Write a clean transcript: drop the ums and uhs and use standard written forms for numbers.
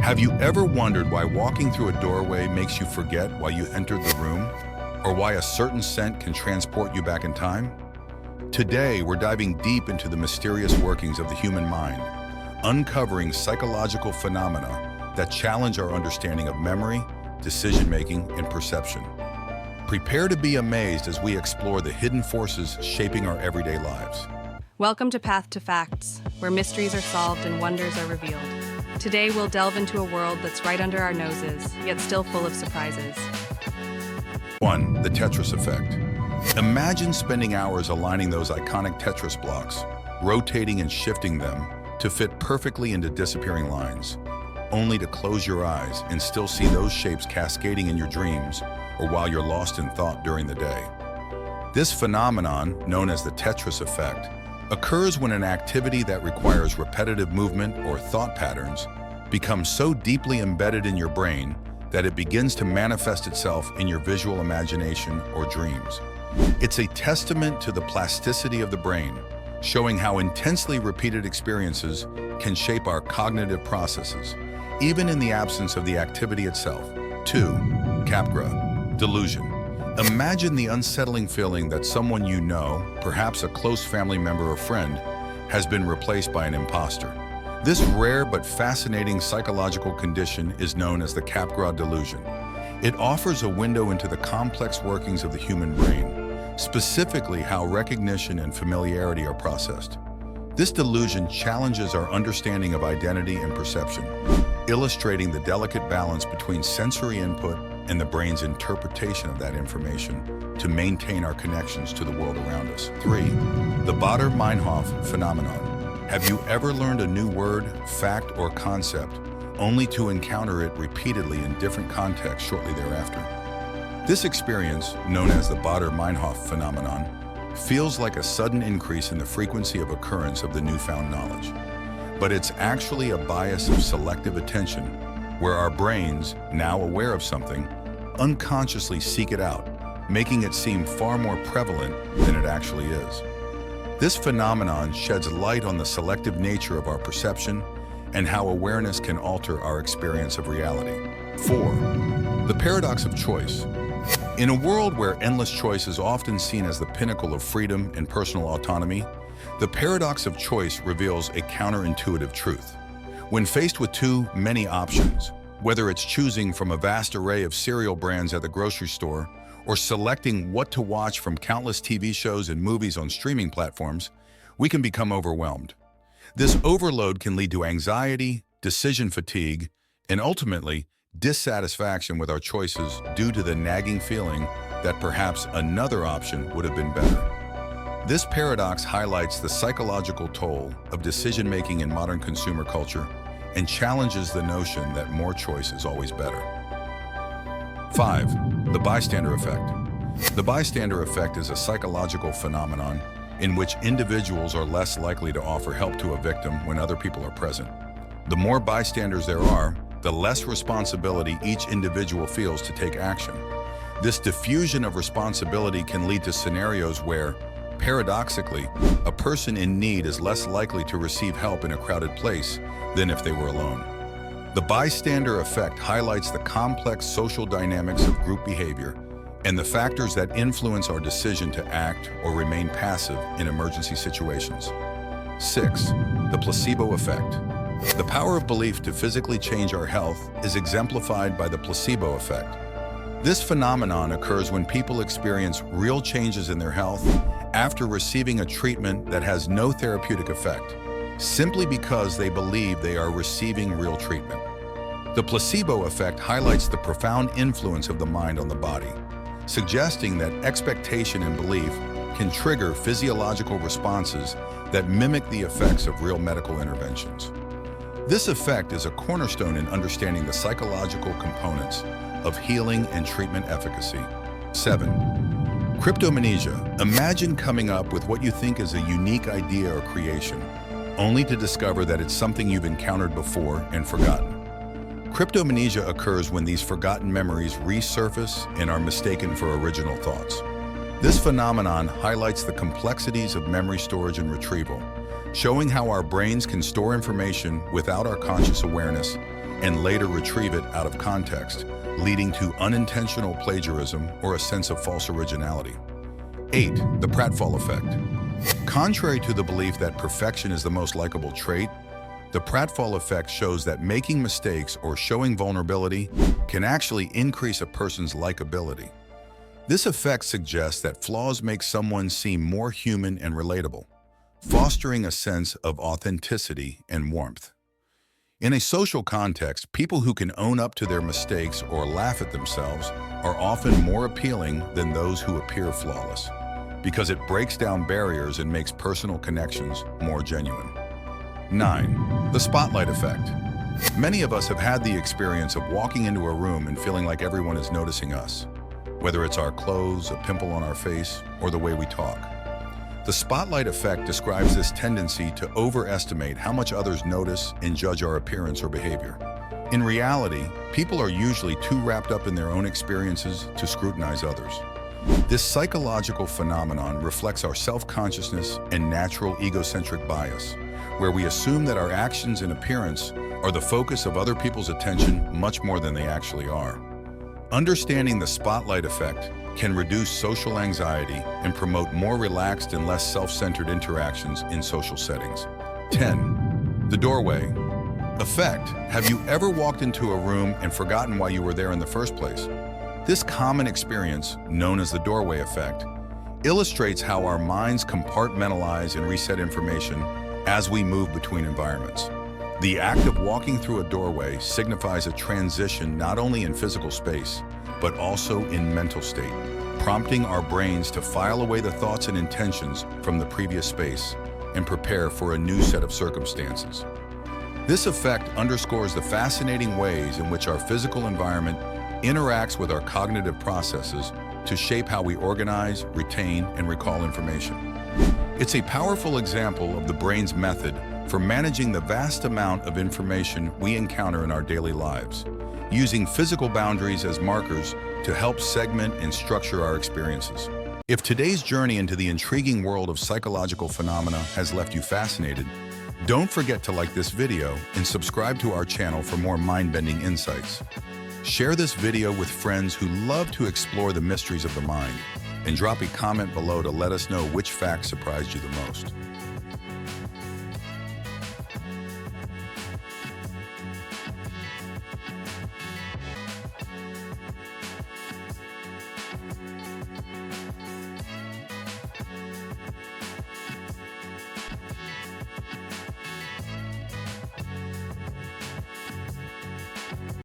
Have you ever wondered why walking through a doorway makes you forget why you entered the room? Or why a certain scent can transport you back in time? Today, we're diving deep into the mysterious workings of the human mind, uncovering psychological phenomena that challenge our understanding of memory, decision-making, and perception. Prepare to be amazed as we explore the hidden forces shaping our everyday lives. Welcome to Path to Facts, where mysteries are solved and wonders are revealed. Today, we'll delve into a world that's right under our noses, yet still full of surprises. 1. The Tetris Effect. Imagine spending hours aligning those iconic Tetris blocks, rotating and shifting them to fit perfectly into disappearing lines, only to close your eyes and still see those shapes cascading in your dreams or while you're lost in thought during the day. This phenomenon, known as the Tetris Effect, occurs when an activity that requires repetitive movement or thought patterns becomes so deeply embedded in your brain that it begins to manifest itself in your visual imagination or dreams. It's a testament to the plasticity of the brain, showing how intensely repeated experiences can shape our cognitive processes, even in the absence of the activity itself. 2. Capgras Delusion. Imagine the unsettling feeling that someone you know, perhaps a close family member or friend, has been replaced by an imposter. This rare but fascinating psychological condition is known as the Capgras Delusion. It offers a window into the complex workings of the human brain, specifically how recognition and familiarity are processed. This delusion challenges our understanding of identity and perception, illustrating the delicate balance between sensory input and the brain's interpretation of that information to maintain our connections to the world around us. 3. The Baader-Meinhof Phenomenon. Have you ever learned a new word, fact, or concept only to encounter it repeatedly in different contexts shortly thereafter? This experience, known as the Baader-Meinhof Phenomenon, feels like a sudden increase in the frequency of occurrence of the newfound knowledge. But it's actually a bias of selective attention, where our brains, now aware of something, unconsciously seek it out, making it seem far more prevalent than it actually is. This phenomenon sheds light on the selective nature of our perception and how awareness can alter our experience of reality. 4. The paradox of choice. In a world where endless choice is often seen as the pinnacle of freedom and personal autonomy, the paradox of choice reveals a counterintuitive truth. When faced with too many options, whether it's choosing from a vast array of cereal brands at the grocery store or selecting what to watch from countless TV shows and movies on streaming platforms, we can become overwhelmed. This overload can lead to anxiety, decision fatigue, and ultimately, dissatisfaction with our choices due to the nagging feeling that perhaps another option would have been better. This paradox highlights the psychological toll of decision-making in modern consumer culture and challenges the notion that more choice is always better. 5. The Bystander Effect. The Bystander Effect is a psychological phenomenon in which individuals are less likely to offer help to a victim when other people are present. The more bystanders there are, the less responsibility each individual feels to take action. This diffusion of responsibility can lead to scenarios where, paradoxically, a person in need is less likely to receive help in a crowded place than if they were alone. The bystander effect highlights the complex social dynamics of group behavior and the factors that influence our decision to act or remain passive in emergency situations. 6. The placebo effect. The power of belief to physically change our health is exemplified by the placebo effect. This phenomenon occurs when people experience real changes in their health after receiving a treatment that has no therapeutic effect, simply because they believe they are receiving real treatment. The placebo effect highlights the profound influence of the mind on the body, suggesting that expectation and belief can trigger physiological responses that mimic the effects of real medical interventions. This effect is a cornerstone in understanding the psychological components of healing and treatment efficacy. 7. Cryptomania. Imagine coming up with what you think is a unique idea or creation, only to discover that it's something you've encountered before and forgotten. Cryptomania occurs when these forgotten memories resurface and are mistaken for original thoughts. This phenomenon highlights the complexities of memory storage and retrieval, showing how our brains can store information without our conscious awareness and later retrieve it out of context, leading to unintentional plagiarism or a sense of false originality. 8. The Pratfall Effect. Contrary to the belief that perfection is the most likable trait, the Pratfall Effect shows that making mistakes or showing vulnerability can actually increase a person's likability. This effect suggests that flaws make someone seem more human and relatable, fostering a sense of authenticity and warmth. In a social context, people who can own up to their mistakes or laugh at themselves are often more appealing than those who appear flawless, because it breaks down barriers and makes personal connections more genuine. 9. The Spotlight Effect. Many of us have had the experience of walking into a room and feeling like everyone is noticing us, whether it's our clothes, a pimple on our face, or the way we talk. The spotlight effect describes this tendency to overestimate how much others notice and judge our appearance or behavior. In reality, people are usually too wrapped up in their own experiences to scrutinize others. This psychological phenomenon reflects our self-consciousness and natural egocentric bias, where we assume that our actions and appearance are the focus of other people's attention much more than they actually are. Understanding the spotlight effect can reduce social anxiety and promote more relaxed and less self-centered interactions in social settings. 10. The Doorway Effect. Have you ever walked into a room and forgotten why you were there in the first place? This common experience, known as the doorway effect, illustrates how our minds compartmentalize and reset information as we move between environments. The act of walking through a doorway signifies a transition not only in physical space, but also in mental state, prompting our brains to file away the thoughts and intentions from the previous space and prepare for a new set of circumstances. This effect underscores the fascinating ways in which our physical environment interacts with our cognitive processes to shape how we organize, retain, and recall information. It's a powerful example of the brain's method for managing the vast amount of information we encounter in our daily lives, using physical boundaries as markers to help segment and structure our experiences. If today's journey into the intriguing world of psychological phenomena has left you fascinated, don't forget to like this video and subscribe to our channel for more mind-bending insights. Share this video with friends who love to explore the mysteries of the mind, and drop a comment below to let us know which fact surprised you the most.